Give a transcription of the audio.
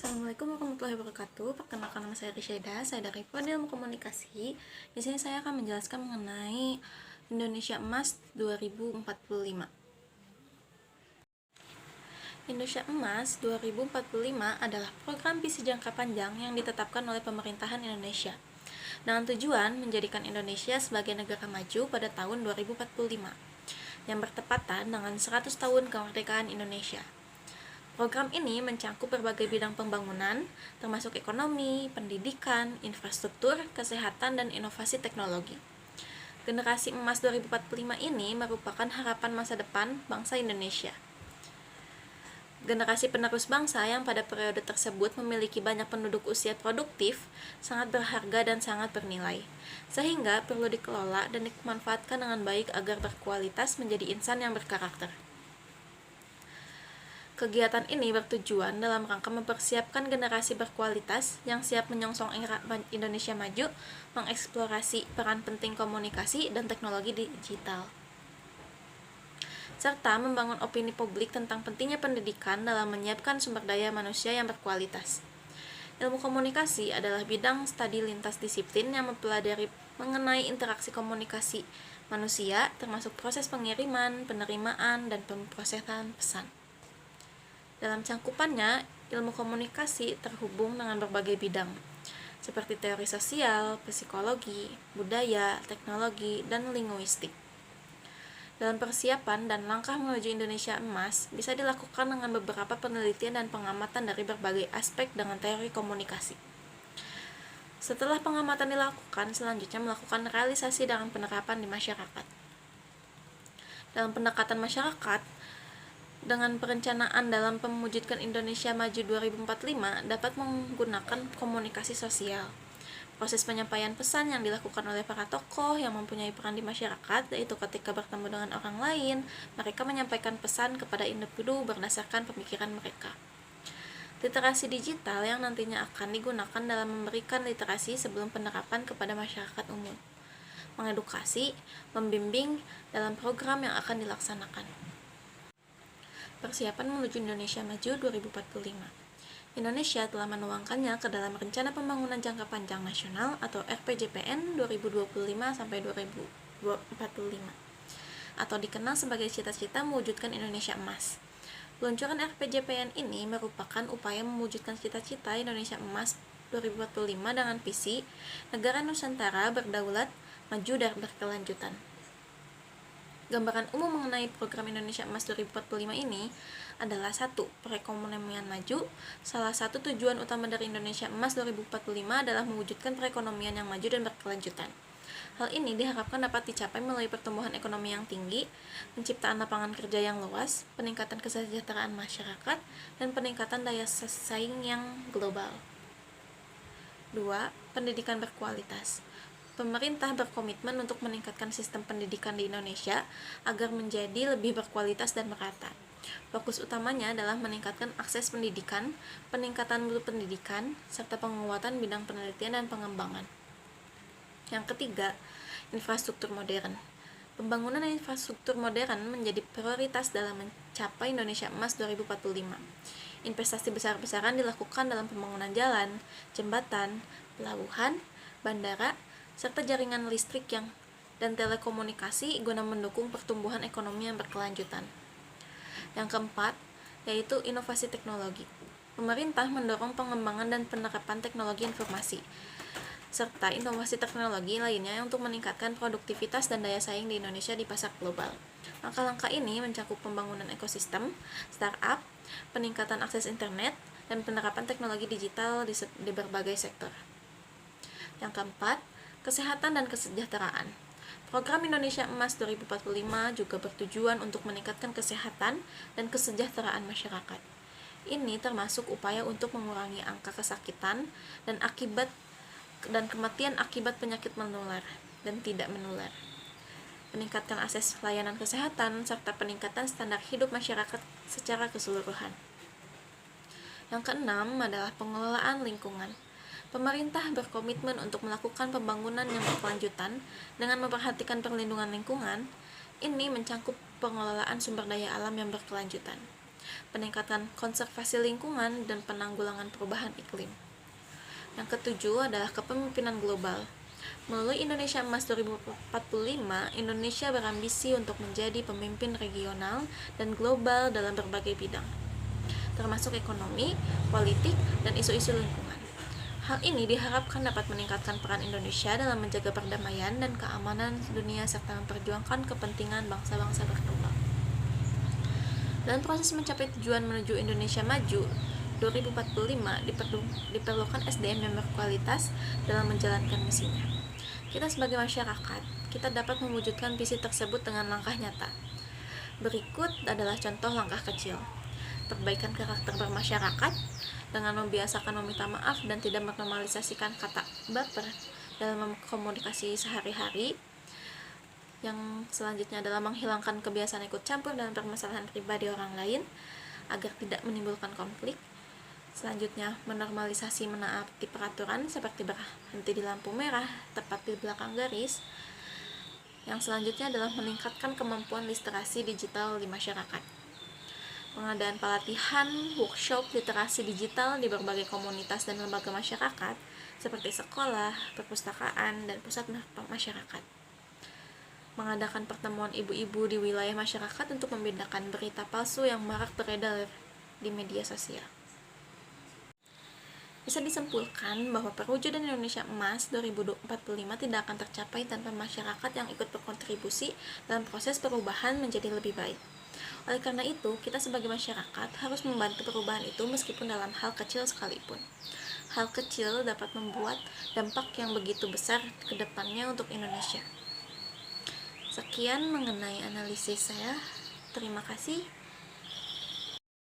Assalamualaikum warahmatullahi wabarakatuh. Perkenalkan, nama saya Risyeda. Saya dari Prodi Ilmu Komunikasi. Di sini saya akan menjelaskan mengenai Indonesia Emas 2045. Indonesia Emas 2045 adalah program visi jangka panjang yang ditetapkan oleh pemerintahan Indonesia dengan tujuan menjadikan Indonesia sebagai negara maju pada tahun 2045 yang bertepatan dengan 100 tahun kemerdekaan Indonesia. Program ini mencakup berbagai bidang pembangunan, termasuk ekonomi, pendidikan, infrastruktur, kesehatan, dan inovasi teknologi. Generasi Emas 2045 ini merupakan harapan masa depan bangsa Indonesia. Generasi penerus bangsa yang pada periode tersebut memiliki banyak penduduk usia produktif, sangat berharga dan sangat bernilai, sehingga perlu dikelola dan dimanfaatkan dengan baik agar berkualitas menjadi insan yang berkarakter. Kegiatan ini bertujuan dalam rangka mempersiapkan generasi berkualitas yang siap menyongsong era Indonesia maju, mengeksplorasi peran penting komunikasi dan teknologi digital, serta membangun opini publik tentang pentingnya pendidikan dalam menyiapkan sumber daya manusia yang berkualitas. Ilmu komunikasi adalah bidang studi lintas disiplin yang mempelajari mengenai interaksi komunikasi manusia, termasuk proses pengiriman, penerimaan, dan pemrosesan pesan. Dalam cangkupannya, ilmu komunikasi terhubung dengan berbagai bidang, seperti teori sosial, psikologi, budaya, teknologi, dan linguistik. Dalam persiapan dan langkah menuju Indonesia Emas bisa dilakukan dengan beberapa penelitian dan pengamatan dari berbagai aspek dengan teori komunikasi. Setelah pengamatan dilakukan, selanjutnya melakukan realisasi dengan penerapan di masyarakat. Dalam pendekatan masyarakat, dengan perencanaan dalam mewujudkan Indonesia Maju 2045 dapat menggunakan komunikasi sosial. Proses penyampaian pesan yang dilakukan oleh para tokoh yang mempunyai peran di masyarakat, yaitu ketika bertemu dengan orang lain, mereka menyampaikan pesan kepada individu berdasarkan pemikiran mereka. Literasi digital yang nantinya akan digunakan dalam memberikan literasi sebelum penerapan kepada masyarakat umum. Mengedukasi, membimbing dalam program yang akan dilaksanakan. Persiapan menuju Indonesia Maju 2045. Indonesia telah menuangkannya ke dalam Rencana Pembangunan Jangka Panjang Nasional atau RPJPN 2025-2045 atau dikenal sebagai cita-cita mewujudkan Indonesia Emas. Peluncuran RPJPN ini merupakan upaya mewujudkan cita-cita Indonesia Emas 2045 dengan visi negara Nusantara berdaulat, maju, dan berkelanjutan. Gambaran umum mengenai program Indonesia Emas 2045 ini adalah 1. Perekonomian maju. Salah satu tujuan utama dari Indonesia Emas 2045 adalah mewujudkan perekonomian yang maju dan berkelanjutan. Hal ini diharapkan dapat dicapai melalui pertumbuhan ekonomi yang tinggi, penciptaan lapangan kerja yang luas, peningkatan kesejahteraan masyarakat, dan peningkatan daya saing yang global. 2. Pendidikan berkualitas. Pemerintah berkomitmen untuk meningkatkan sistem pendidikan di Indonesia agar menjadi lebih berkualitas dan merata. Fokus utamanya adalah meningkatkan akses pendidikan, peningkatan mutu pendidikan, serta penguatan bidang penelitian dan pengembangan. Yang ketiga, infrastruktur modern. Pembangunan infrastruktur modern menjadi prioritas dalam mencapai Indonesia Emas 2045. Investasi besar-besaran dilakukan dalam pembangunan jalan, jembatan, pelabuhan, bandara, serta jaringan listrik dan telekomunikasi guna mendukung pertumbuhan ekonomi yang berkelanjutan. Yang keempat, yaitu inovasi teknologi. Pemerintah mendorong pengembangan dan penerapan teknologi informasi, serta inovasi teknologi lainnya untuk meningkatkan produktivitas dan daya saing di Indonesia di pasar global. Langkah-langkah ini mencakup pembangunan ekosistem, startup, peningkatan akses internet, dan penerapan teknologi digital di berbagai sektor. Yang keempat, kesehatan dan kesejahteraan. Program Indonesia Emas 2045 juga bertujuan untuk meningkatkan kesehatan dan kesejahteraan masyarakat. Ini termasuk upaya untuk mengurangi angka kesakitan dan kematian akibat penyakit menular dan tidak menular. Meningkatkan akses layanan kesehatan serta peningkatan standar hidup masyarakat secara keseluruhan. Yang keenam adalah pengelolaan lingkungan. Pemerintah berkomitmen untuk melakukan pembangunan yang berkelanjutan dengan memperhatikan perlindungan lingkungan. Ini mencakup pengelolaan sumber daya alam yang berkelanjutan. peningkatan konservasi lingkungan, dan penanggulangan perubahan iklim. Yang ketujuh adalah kepemimpinan global. Melalui Indonesia Emas 2045, Indonesia berambisi untuk menjadi pemimpin regional dan global dalam berbagai bidang, termasuk ekonomi, politik, dan isu-isu lingkungan. Hal ini diharapkan dapat meningkatkan peran Indonesia dalam menjaga perdamaian dan keamanan dunia serta memperjuangkan kepentingan bangsa-bangsa berkembang. Dalam proses mencapai tujuan menuju Indonesia Maju 2045 diperlukan SDM yang berkualitas dalam menjalankan misinya. Kita sebagai masyarakat, kita dapat mewujudkan visi tersebut dengan langkah nyata. Berikut adalah contoh langkah kecil. Perbaikan karakter bermasyarakat dengan membiasakan meminta maaf dan tidak menormalisasikan kata baper dalam komunikasi sehari-hari. Yang selanjutnya adalah menghilangkan kebiasaan ikut campur dalam permasalahan pribadi orang lain agar tidak menimbulkan konflik. Selanjutnya, menormalisasi menaati peraturan seperti berhenti di lampu merah, tepat di belakang garis. Yang selanjutnya adalah meningkatkan kemampuan literasi digital di masyarakat. Pengadaan pelatihan, workshop literasi digital di berbagai komunitas dan lembaga masyarakat seperti sekolah, perpustakaan, dan pusat masyarakat. Mengadakan pertemuan ibu-ibu di wilayah masyarakat untuk membedakan berita palsu yang marak beredar di media sosial. Bisa disimpulkan bahwa perwujudan Indonesia Emas 2045 tidak akan tercapai tanpa masyarakat yang ikut berkontribusi dalam proses perubahan menjadi lebih baik. Oleh karena itu, kita sebagai masyarakat harus membantu perubahan itu meskipun dalam hal kecil sekalipun. Hal kecil dapat membuat dampak yang begitu besar ke depannya untuk Indonesia. Sekian mengenai analisis saya. Terima kasih.